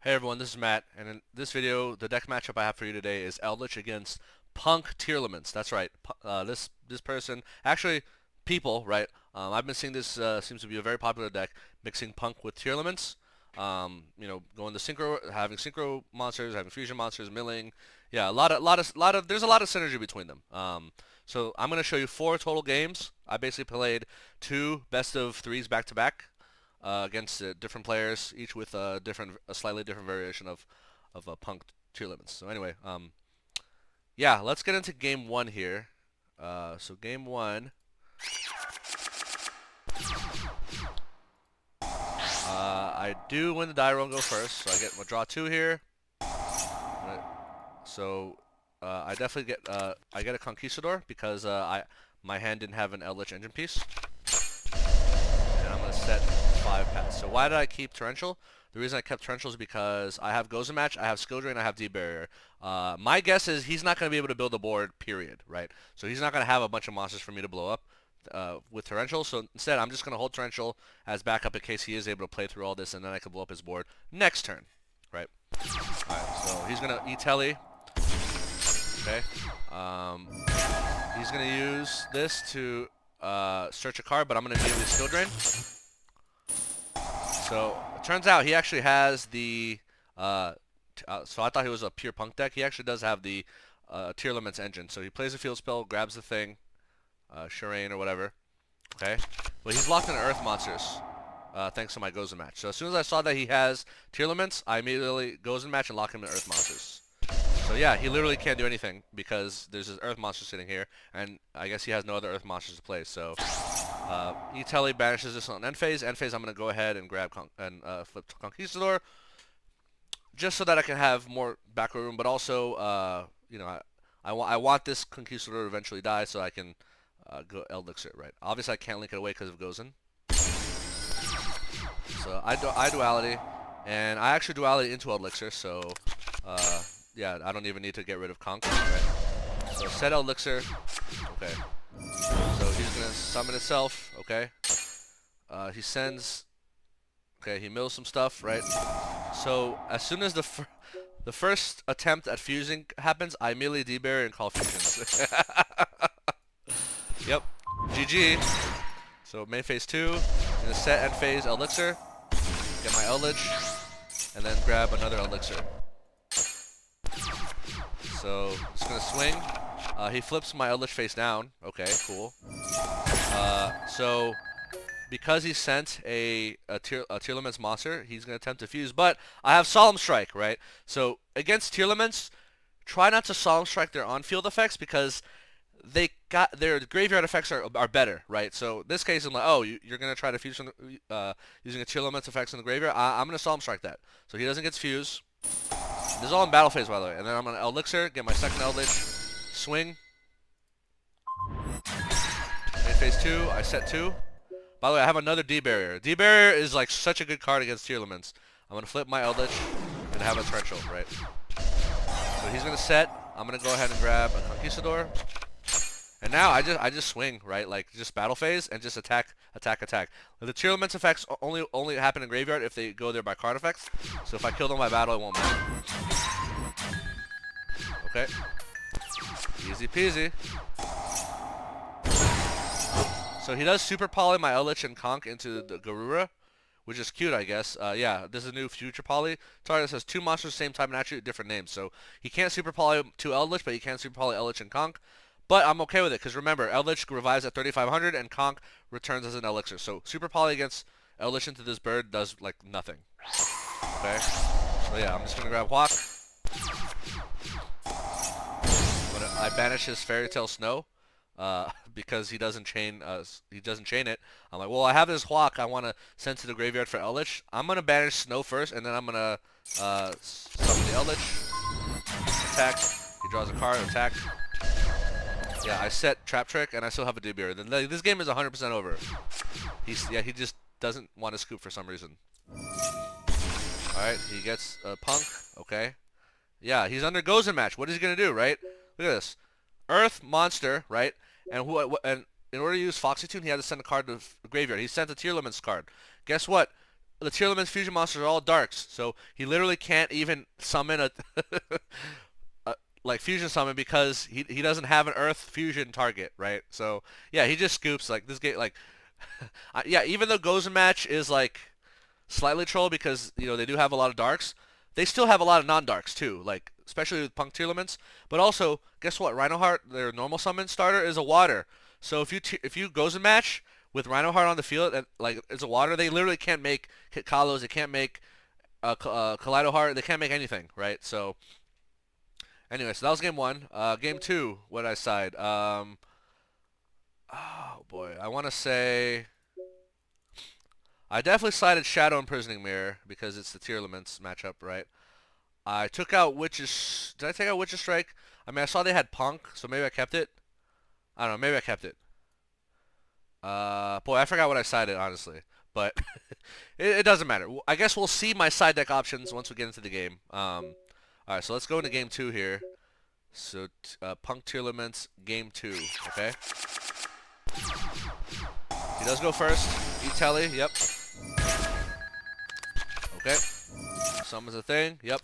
Hey everyone, this is Matt, and in this video, the deck matchup I have for you today is Eldlich against P.U.N.K Tearlaments. That's right. This person, actually, people, right? I've been seeing this seems to be a very popular deck, mixing P.U.N.K with Tearlaments. Going the synchro, having synchro monsters, having fusion monsters, milling. Yeah, there's a lot of synergy between them. So I'm gonna show you 4 total games. I basically played 2 best-of-3s back to back against different players, each with a slightly different variation of P.U.N.K Tearlaments. So anyway, yeah, let's get into game one here. So game one, I do win the die roll and go first, so I get my draw 2 here. Right. So I definitely get I get a Conquistador because my hand didn't have an Eldlich engine piece. And I'm going to set 5 paths. So why did I keep Torrential? The reason I kept Torrential is because I have Gozen Match, I have Skill Drain, I have D-Barrier. My guess is he's not going to be able to build a board, period, right? So he's not going to have a bunch of monsters for me to blow up with Torrential. So instead, I'm just going to hold Torrential as backup in case he is able to play through all this, and then I can blow up his board next turn, right? Alright, so he's going to E-Telly. Okay. He's going to use this to search a card, but I'm going to immediately Skill Drain. So it turns out he actually has the so I thought he was a pure P.U.N.K deck. He actually does have the Tearlaments engine. So he plays a field spell, grabs the thing, Shireen or whatever. Okay, but he's locked in Earth monsters thanks to my Gozen Match. So as soon as I saw that he has Tearlaments, I immediately Gozen Match and lock him in Earth monsters. So yeah, he literally can't do anything because there's this Earth monster sitting here, and I guess he has no other Earth monsters to play. So E-Telly banishes this on end phase. End phase, I'm gonna go ahead and grab flip to Conquistador, just so that I can have more back row room. But also, I want this Conquistador to eventually die, so I can go Eldlich, right? Obviously, I can't link it away because of Gozen. So I duality, and I actually duality into Eldlich, so yeah, I don't even need to get rid of Conk. Right? So set Eldlich. Okay. So he's gonna summon itself. Okay. He sends. Okay, he mills some stuff, right? So as soon as the first attempt at fusing happens, I immediately debury and call fusions. Yep. GG. So main phase 2, in the set end phase Elixir, get my Eldlich, and then grab another Elixir. So just gonna swing. He flips my Eldlich face down. Okay, cool. So because he sent a Tearlaments monster, he's gonna attempt to fuse. But I have Solemn Strike, right? So against Tearlaments, try not to Solemn Strike their on-field effects because they got their graveyard effects are better, right? So this case, I'm like, oh, you're gonna try to fuse from using a Tearlaments effects in the graveyard. I'm gonna Solemn Strike that, so he doesn't get fuse. This is all in battle phase, by the way. And then I'm gonna Elixir, get my second Eldlich, swing. In phase 2, I set 2. By the way, I have another D-Barrier. D-Barrier is like such a good card against Tearlaments. I'm gonna flip my Eldlich and have a Torrential, right? So he's gonna set. I'm gonna go ahead and grab a Conquistador. And now I just swing, right? Like just battle phase and just attack. The Tearlaments effects only happen in graveyard if they go there by card effects. So if I kill them by battle, it won't matter. Okay. Easy peasy. So he does super poly my Eldlich and Conk into the Garura, which is cute, I guess. Yeah, this is a new future poly. Target says 2 monsters, same type and attribute, different names. So he can't super poly 2 Eldlich, but he can super poly Eldlich and Conk. But I'm okay with it, because remember, Eldlich revives at 3500, and Conk returns as an Elixir. So super poly against Eldlich into this bird does, like, nothing. Okay? So yeah, I'm just going to grab Hawk. I banish his Fairy Tale Snow. Because he doesn't chain it. I'm like, well, I have this Hawk I want to send to the graveyard for Eldlich. I'm gonna banish Snow first, and then I'm gonna summon the Eldlich. Attack. He draws a card. Attack. Yeah, I set Trap Trick, and I still have a Debuer. Then this game is 100% over. He just doesn't want to scoop for some reason. All right, he gets a P.U.N.K. Okay. Yeah, he's under Gozen Match. What is he gonna do, right? Look at this. Earth monster, right? And in order to use Foxy Tune, he had to send a card to the graveyard. He sent a Tearlaments card. Guess what? the Tearlaments fusion monsters are all darks, so he literally can't even summon a, a like fusion summon because he doesn't have an Earth fusion target, right? So yeah, he just scoops like this game like yeah, even though Gozen match is like slightly troll because they do have a lot of darks, they still have a lot of non-darks too, like especially with Punk Tearlaments. But also, guess what? Rhinoheart, their normal summon starter is a water. So if you Gozen match with Rhinoheart on the field and like it's a water, they literally can't make Hit Kalos, they can't make Kaleido Heart, they can't make anything, right? So anyway, so that was game one. Game two, what did I side? Oh boy, I want to say I definitely sided Shadow Imprisoning Mirror because it's the Tearlaments matchup, right? I took out Witch's. Did I take out Witch's Strike? I mean, I saw they had Punk, so maybe I kept it. I don't know. Maybe I kept it. Boy, I forgot what I sided, honestly. But it doesn't matter. I guess we'll see my side deck options once we get into the game. Alright, so let's go into game two here. So, Punk Tearlaments, game two, okay? He does go first. Eat Telly, yep. Okay. Summons a thing, yep.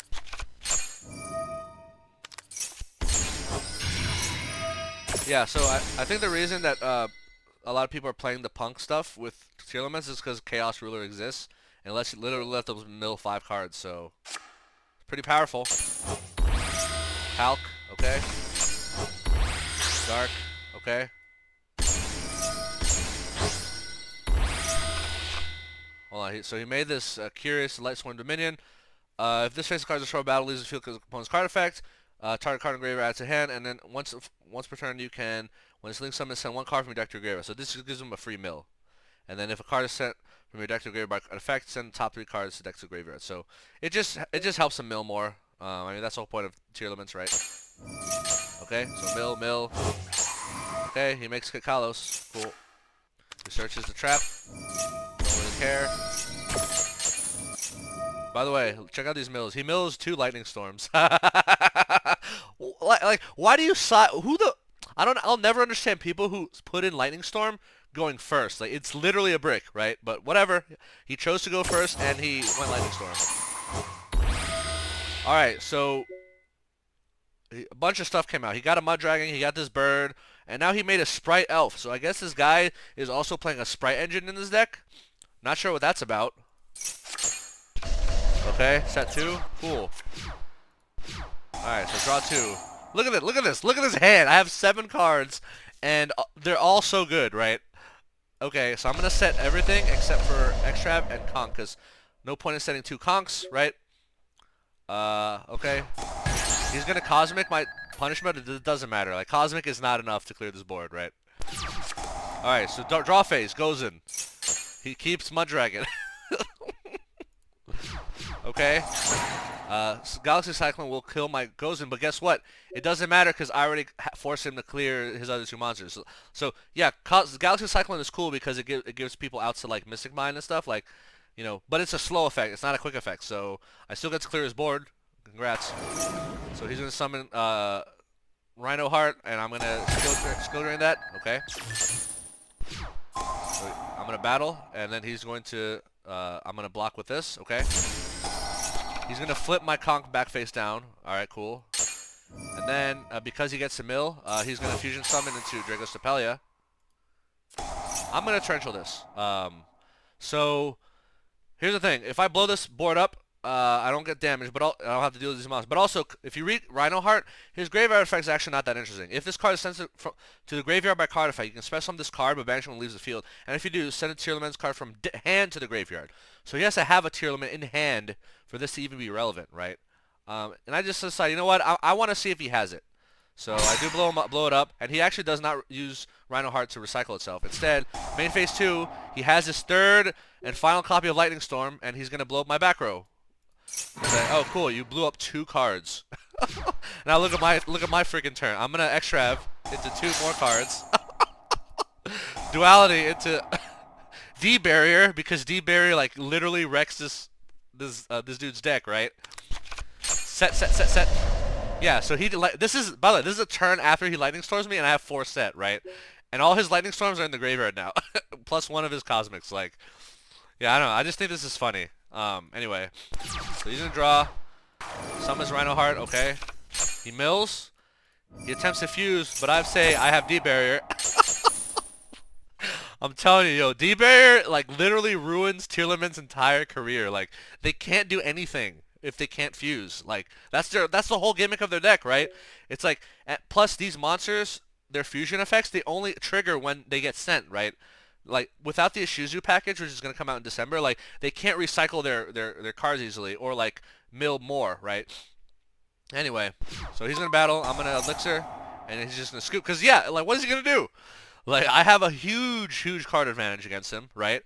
Yeah, so I think the reason that a lot of people are playing the Punk stuff with Tearlaments is because Chaos Ruler exists and literally let them mill 5 cards, so pretty powerful. P.U.N.K, okay. Dark, okay. Hold on, so he made this Curious Light Sworn Dominion. If this face card is destroyed battle, leaves the field because of opponent's card effect. Target card in graveyard adds to hand, and then once per turn you can, when it's linked summon, send 1 card from your deck to your graveyard. So this just gives him a free mill. And then if a card is sent from your deck to your graveyard by effect, send the top 3 cards to deck to the graveyard. So it just helps him mill more. I mean that's the whole point of Tearlaments, right? Okay, so mill. Okay, he makes Kalos. Cool. He searches the trap. Don't really care. By the way, check out these mills. He mills 2 lightning storms. like, why do you I'll never understand people who put in lightning storm going first. Like, it's literally a brick, right? But whatever. He chose to go first, and he went lightning storm. All right, so a bunch of stuff came out. He got a mud dragon. He got this bird, and now he made a Spright elf. So I guess this guy is also playing a Spright engine in his deck. Not sure what that's about. Okay, set 2. Cool. Alright, so draw 2. Look at it, look at this. Look at this hand. I have 7 cards, and they're all so good, right? Okay, so I'm going to set everything except for Extrav and Conk, because no point in setting 2 Conks, right? Okay. He's going to Cosmic my punishment. It doesn't matter. Like, Cosmic is not enough to clear this board, right? Alright, so draw phase goes in. He keeps Mud Dragon. Okay. Galaxy Cyclone will kill my Gozen, but guess what? It doesn't matter because I already forced him to clear his other 2 monsters. So yeah, Galaxy Cyclone is cool because it gives people outs to like Mystic Mine and stuff, like, but it's a slow effect. It's not a quick effect. So I still get to clear his board. Congrats. So he's gonna summon Rhino Heart, and I'm gonna skill drain that. Okay. So I'm gonna battle, and then he's going to I'm gonna block with this. Okay. He's going to flip my Conk back face down. Alright, cool. And then, because he gets a mill, he's going to fusion summon into Dragos Stapelia. I'm going to torrential this. So, here's the thing. If I blow this board up, I don't get damage, but I don't have to deal with these monsters. But also, if you read Rhino Heart, his graveyard effect is actually not that interesting. If this card is sent to the graveyard by card effect, you can special summon this card, but banish it when it leaves the field. And if you do, send a Tearlaments card from hand to the graveyard. So he has to have a Tearlament in hand for this to even be relevant, right? And I just decided, you know what? I want to see if he has it. So I do blow it up, and he actually does not use Rhino Heart to recycle itself. Instead, main phase 2, he has his 3rd and final copy of Lightning Storm, and he's going to blow up my back row. Say, oh, cool! You blew up 2 cards. Now look at my freaking turn. I'm gonna Extrav into 2 more cards. Duality into D Barrier because D Barrier like literally wrecks this dude's deck, right? Set. Yeah. So this is by the way, this is a turn after he Lightning Storms me, and I have 4 set, right? And all his Lightning Storms are in the graveyard now, plus 1 of his Cosmics. Like, Yeah, I don't know. I just think this is funny. Anyway, so he's gonna draw. Summons Rhino Heart. Okay. He mills. He attempts to fuse, but I say I have D barrier. I'm telling you, yo, D barrier like literally ruins Tearlament's entire career. Like they can't do anything if they can't fuse. Like that's the whole gimmick of their deck, right? It's like plus these monsters, their fusion effects, they only trigger when they get sent, right? Like without the Ishizu package, which is gonna come out in December, like they can't recycle their cards easily or like mill more, right? Anyway, so he's gonna battle. I'm gonna elixir, and he's just gonna scoop. Cause yeah, like what is he gonna do? Like I have a huge card advantage against him, right?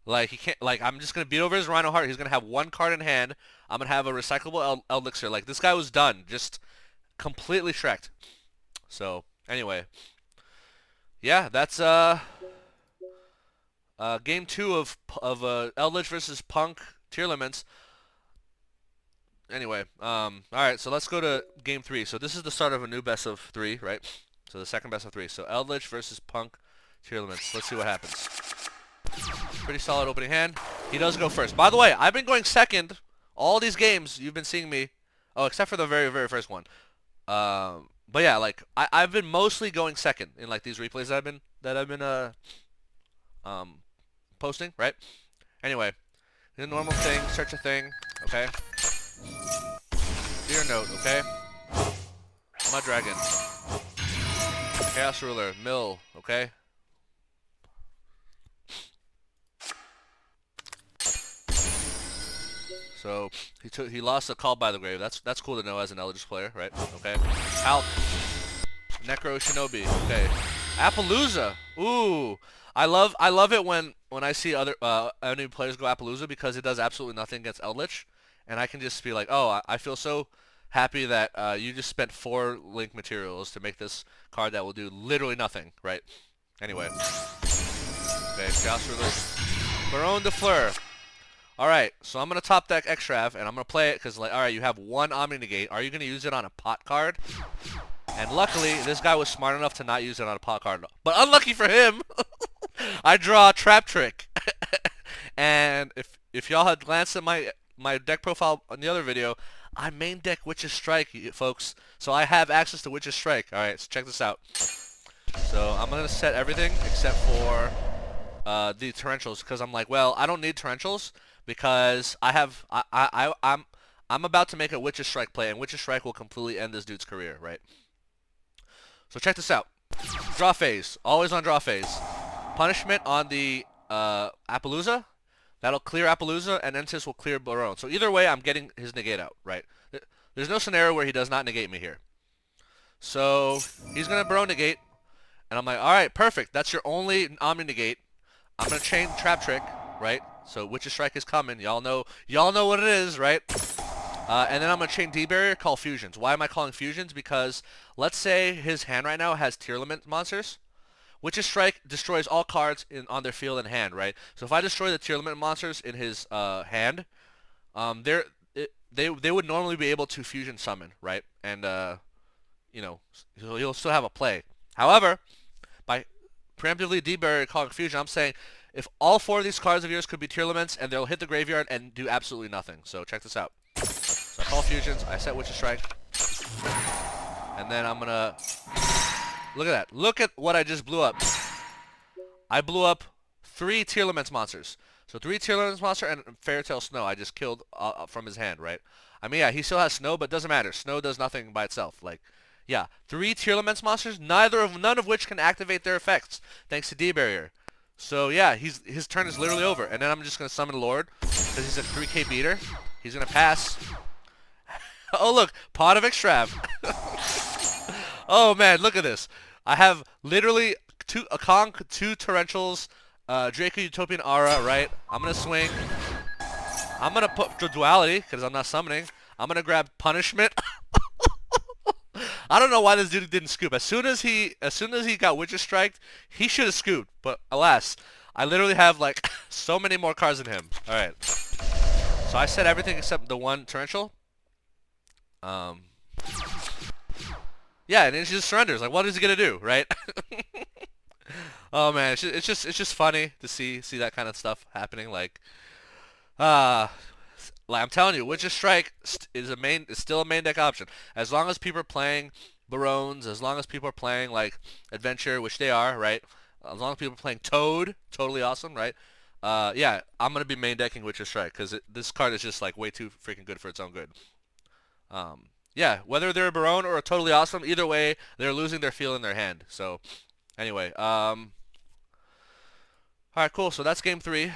Like he can't. Like I'm just gonna beat over his Rhino Heart. He's gonna have one card in hand. I'm gonna have a recyclable elixir. Like this guy was done, just completely shreked. So anyway, yeah, that's game two of Eldlich versus P.U.N.K Tearlaments. Anyway, all right, so let's go to game three. So this is the start of a new best of three, right? So the second best of three. So Eldlich versus P.U.N.K Tearlaments. Let's see what happens. Pretty solid opening hand. He does go first. By the way, I've been going second all these games. You've been seeing me. Oh, except for the very first one. But yeah, like I've been mostly going second in like these replays that I've been um posting, right? Anyway, the normal thing, search a thing, okay? Dear note, okay? Mud Dragon. Chaos Ruler, Mill, okay? So he lost a Call by the Grave. That's cool to know as an Eldritch player, right? Okay. Hulk. Necro Shinobi. Okay. Appaloosa. Ooh. I love it when I see other enemy players go Appaloosa because it does absolutely nothing against Eldritch, and I can just be like, oh, I feel so happy that you just spent 4 link materials to make this card that will do literally nothing, right? Anyway. Okay, Joust Ruler. Baron de Fleur. Alright, so I'm going to top deck Extrav, and I'm going to play it because, like, alright, you have 1 Omni Negate. Are you going to use it on a pot card? And luckily, this guy was smart enough to not use it on a pot card. But unlucky for him, I draw a Trap Trick. And if y'all had glanced at my deck profile on the other video, I main deck Witch's Strike, folks. So I have access to Witch's Strike. Alright, so check this out. So I'm going to set everything except for the Torrentials because I'm like, well, I don't need Torrentials because I'm about to make a Witch's Strike play, and Witch's Strike will completely end this dude's career, right? So check this out. Draw phase. Always on draw phase. Punishment on the Appaloosa. That'll clear Appaloosa, and Entis will clear Baron. So either way, I'm getting his negate out, right? There's no scenario where he does not negate me here. So he's going to Baron negate, and I'm like, alright, perfect. That's your only Omni negate. I'm going to chain Trap Trick, right? So Witch's Strike is coming. Y'all know what it is, right? And then I'm going to chain D-Barrier, call Fusions. Why am I calling Fusions? Because let's say his hand right now has Tearlament monsters. Witch's Strike destroys all cards on their field and hand, right? So if I destroy the Tearlament monsters in his hand, they would normally be able to Fusion summon, right? And, you know, he'll still have a play. However, by preemptively D-Barrier calling Fusion, I'm saying if all 4 of these cards of yours could be Tearlaments, and they'll hit the graveyard and do absolutely nothing. So check this out. So I call Fusions, I set Witch's Strike, and then I'm gonna look at that. Look at what I just blew up. I blew up 3 Tearlaments monsters. So 3 Tearlaments monster and Fairytale Snow I just killed from his hand, right? I mean, yeah, he still has Snow, but it doesn't matter. Snow does nothing by itself. Like, yeah, 3 Tearlaments monsters, none of which can activate their effects thanks to D-Barrier. So yeah, his turn is literally over, and then I'm just gonna summon Lord because he's a 3K beater. He's gonna pass. Oh look, Pot of Extrav. Oh man, look at this. I have literally a Conk, 2 Torrentials, Draco Utopian Aura, right? I'm gonna swing. I'm gonna put the Duality because I'm not summoning. I'm gonna grab Punishment. I don't know why this dude didn't scoop. As soon as he got Witch's Strike, he should have scooped. But alas, I literally have like so many more cards than him. All right. So I said everything except the 1 Torrential. Yeah, and then she just surrenders. Like, what is he gonna do, right? Oh man, it's just funny to see that kind of stuff happening. Uh, like I'm telling you, Witch's Strike is still a main deck option as long as people are playing Barones, as long as people are playing like Adventure, which they are, right? As long as people are playing Toad, totally awesome, right? Yeah, I'm gonna be main decking Witch's Strike because this card is just like way too freaking good for its own good. Yeah, whether they're a Barone or a totally awesome, either way, they're losing their feel in their hand. So anyway, all right, cool. So that's game three.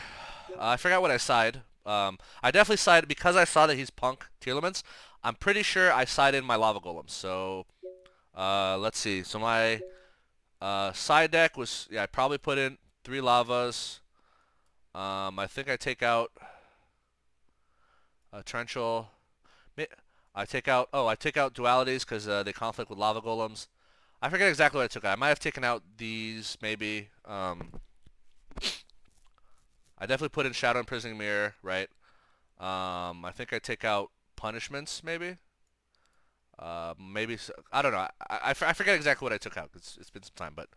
I forgot what I side. I definitely sided because I saw that he's Punk Tearlaments. I'm pretty sure I sided my Lava Golems. So let's see. So my side deck was, yeah, I probably put in 3 lavas. I think I take out Torrential. I take out dualities because they conflict with Lava Golems. I forget exactly what I took out. I might have taken out these maybe. I definitely put in Shadow Imprisoning Mirror, right? I think I take out Punishments, maybe. Maybe I don't know. I forget exactly what I took out. It's been some time, but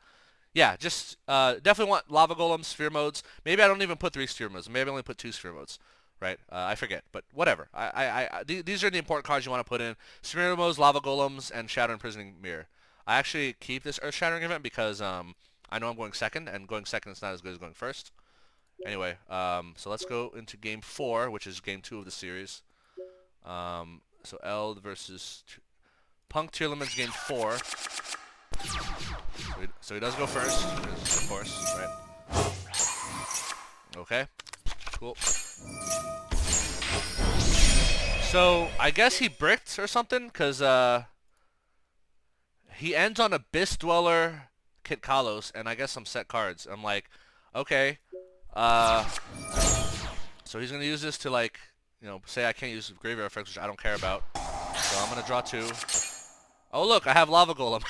yeah, just definitely want Lava Golem Sphere modes. Maybe I don't even put 3 Sphere modes. Maybe I only put 2 Sphere modes, right? I forget, but whatever. These are the important cards you want to put in: Sphere modes, Lava Golems, and Shadow Imprisoning Mirror. I actually keep this Earth Shattering event because I know I'm going second, and going second is not as good as going first. Anyway, so let's go into game 4, which is game 2 of the series. So Eld versus Punk Tearlaments game 4. So he does go first, of course, right? Okay, cool. So I guess he bricked or something, because he ends on Abyss Dweller, Kit Kalos, and I guess some set cards. I'm like, okay. Uh, so he's going to use this to, like, say I can't use graveyard effects, which I don't care about. So I'm going to draw 2. Oh, look, I have Lava Golem.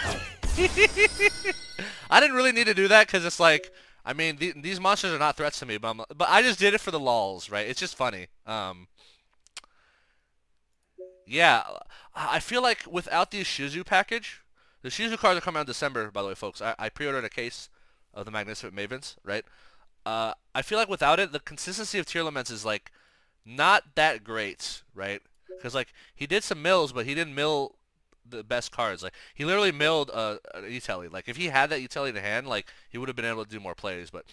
I didn't really need to do that because it's like, I mean, these monsters are not threats to me, but I just did it for the lols, right? It's just funny. Yeah, I feel like without the Ishizu package, the Ishizu cards are coming out in December, by the way, folks. I pre-ordered a case of the Magnificent Mavens, right? I feel like without it, the consistency of Tearlaments is like not that great, right? Because like he did some mills, but he didn't mill the best cards. Like he literally milled an Etelli. Like if he had that Etelli to hand, like he would have been able to do more plays. But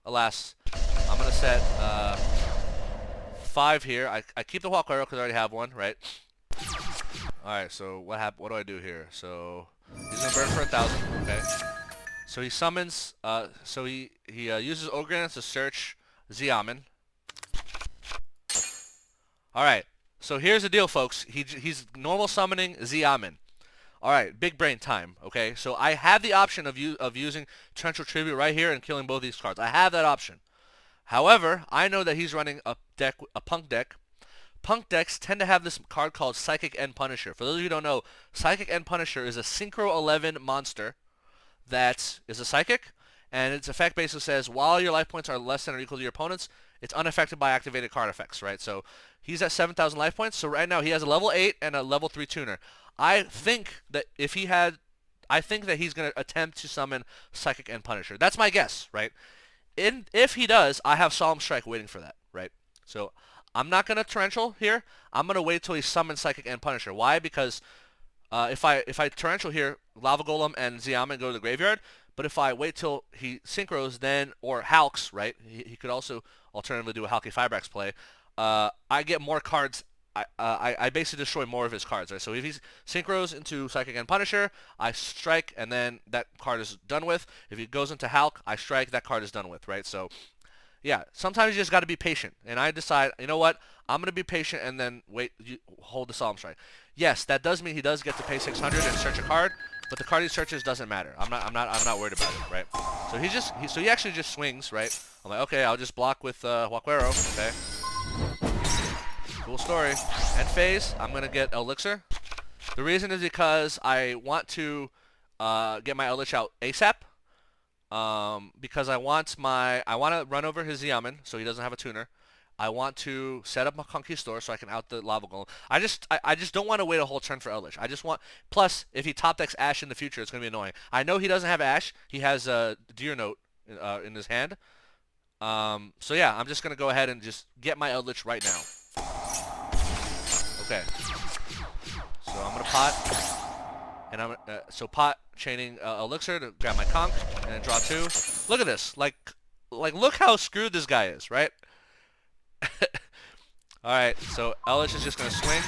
alas, I'm gonna set 5 here. I keep the Hawk Arrow because I already have one, right? All right. So what do I do here? So he's gonna burn for 1,000. Okay. So he summons. So he uses Ogrins to search Amin. All right. So here's the deal, folks. He's normal summoning Amin. All right, big brain time. Okay, so I have the option of using Torrential Tribute right here and killing both these cards. I have that option. However, I know that he's running a Punk deck. Punk decks tend to have this card called Psychic End Punisher. For those of you who don't know, Psychic End Punisher is a Synchro 11 monster that is a Psychic, and its effect basically says while your life points are less than or equal to your opponent's, it's unaffected by activated card effects, right? So he's at 7,000 life points. So right now he has a level 8 and a level 3 tuner. I think that he's going to attempt to summon Psychic End Punisher. That's my guess, right? If he does, I have Solemn Strike waiting for that, right? So I'm not going to Torrential here. I'm going to wait till he summons Psychic End Punisher. Why? Because if I Torrential here, Lava Golem and Amin go to the graveyard. But if I wait till he synchros, then or Halks, right? He could also alternatively do a Halky Fibrax play. I get more cards. I basically destroy more of his cards, right? So if he synchros into Psychic End Punisher, I strike, and then that card is done with. If he goes into Halk, I strike, that card is done with, right? So yeah, sometimes you just got to be patient. And I decide, you know what? I'm going to be patient and then hold the Solemn Strike. Yes, that does mean he does get to pay 600 and search a card, but the card he searches doesn't matter. I'm not worried about it, right? So he actually just swings, right? I'm like, okay, I'll just block with Huaquero, okay? Cool story. End phase, I'm going to get Elixir. The reason is because I want to get my Eldlich out ASAP. Because I want to run over his Amin so he doesn't have a tuner. I want to set up a Conquistador so I can out the Lava Golem. I just don't want to wait a whole turn for Eldlich. I just want, plus if he top decks Ash in the future, it's gonna be annoying. I know he doesn't have Ash. He has Deer Note, in his hand. So yeah, I'm just gonna go ahead and just get my Eldlich right now. Okay. So I'm gonna pot, and I'm so pot chaining elixir to grab my conch and then draw 2. Look at this, like look how screwed this guy is, right? All right, so Eldlich is just gonna swing.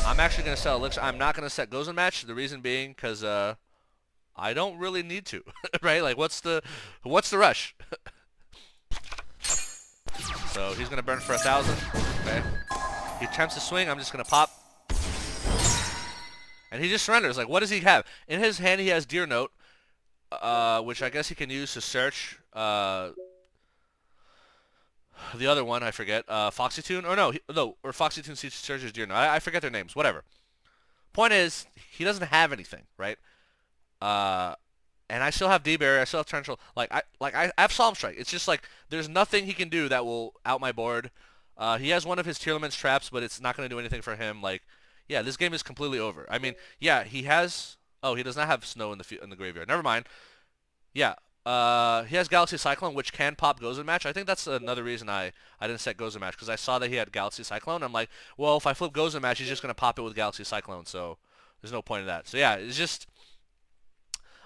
I'm actually gonna sell elixir. I'm not gonna set Gozen match. The reason being, cause I don't really need to, right? Like what's the rush? So he's gonna burn for 1,000. Okay. He attempts to swing. I'm just gonna pop. And he just surrenders. Like, what does he have? In his hand, he has Deer Note, which I guess he can use to search the other one. I forget. Foxy Tune? Or no, or Foxy Tune searches Deer Note. I forget their names. Whatever. Point is, he doesn't have anything, right? And I still have D-Barrier. I still have Torrential. I have Solemn Strike. It's just like there's nothing he can do that will out my board. He has one of his Tearlaments traps, but it's not going to do anything for him. Like, yeah, this game is completely over. I mean, yeah, he has. Oh, he does not have Snow in the graveyard. Never mind. Yeah. He has Galaxy Cyclone, which can pop Gozen Match. I think that's another reason I didn't set Gozen Match, because I saw that he had Galaxy Cyclone. I'm like, well, if I flip Gozen Match, he's just going to pop it with Galaxy Cyclone, so there's no point in that. So yeah, it's just,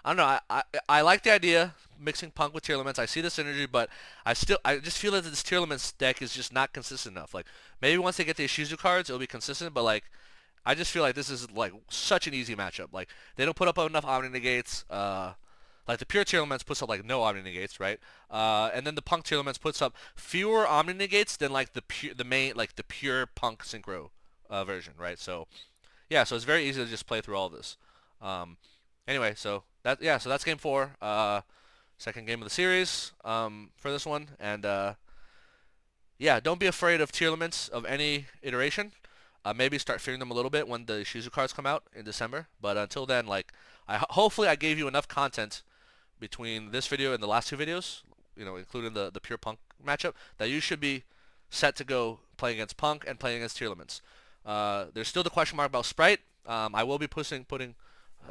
I don't know. I like the idea mixing Punk with Tearlaments. I see the synergy, but I just feel that this Tearlaments deck is just not consistent enough. Like maybe once they get the Ishizu cards, it'll be consistent. But like I just feel like this is like such an easy matchup. Like they don't put up enough Omni Negates. Like the pure Tearlaments puts up like no Omni Negates, right? And then the Punk Tearlaments puts up fewer Omni Negates than like the pure Punk Synchro version, right? So yeah, so it's very easy to just play through all this. Anyway, so that's game 4, second game of the series for this one, and yeah, don't be afraid of Tearlaments of any iteration. Maybe start fearing them a little bit when the Ishizu cards come out in December, but until then, like, hopefully I gave you enough content between this video and the last 2 videos, including the pure Punk matchup, that you should be set to go play against Punk and playing against Tearlaments. There's still the question mark about Spright. I will be putting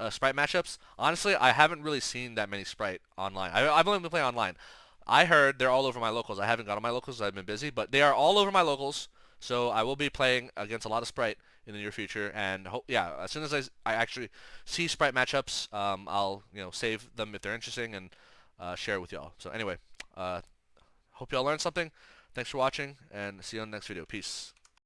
Spright matchups. Honestly, I haven't really seen that many Spright online. I've only been playing online. I heard they're all over my locals. I haven't gone on my locals. I've been busy, but they are all over my locals. So I will be playing against a lot of Spright in the near future. And yeah, as soon as I actually see Spright matchups, I'll save them if they're interesting and share it with y'all. So anyway, hope y'all learned something. Thanks for watching, and see you on the next video. Peace.